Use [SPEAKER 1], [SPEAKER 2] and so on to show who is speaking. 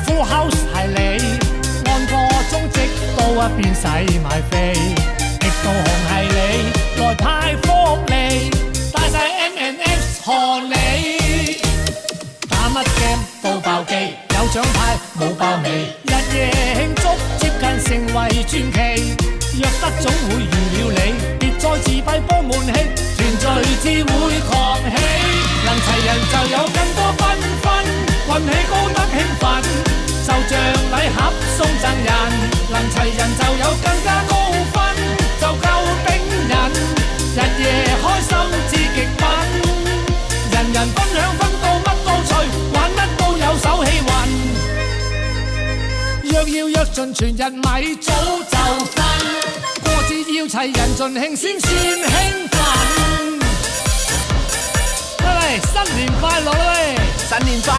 [SPEAKER 1] Full House 係你，按個鐘直到變洗買飛，極度紅係你，來派福利，帶晒 M&S 賀你，打乜 game 都爆機，有獎牌冇爆尾，日夜慶祝接近成為傳奇，約得總會預了你，別再自閉幫悶氣，團聚至會狂喜，能齊人就有更多繽紛，運氣高得興奮，就像禮盒送贈人，能齊人就有更加高分，就夠頂人，日夜開心至極品，人人分享分到乜都趣，玩乜都有手氣運，若要約盡全日咪早就瞓，過節要齊人盡興先算興奮，喂，新年快樂喂，新年快樂。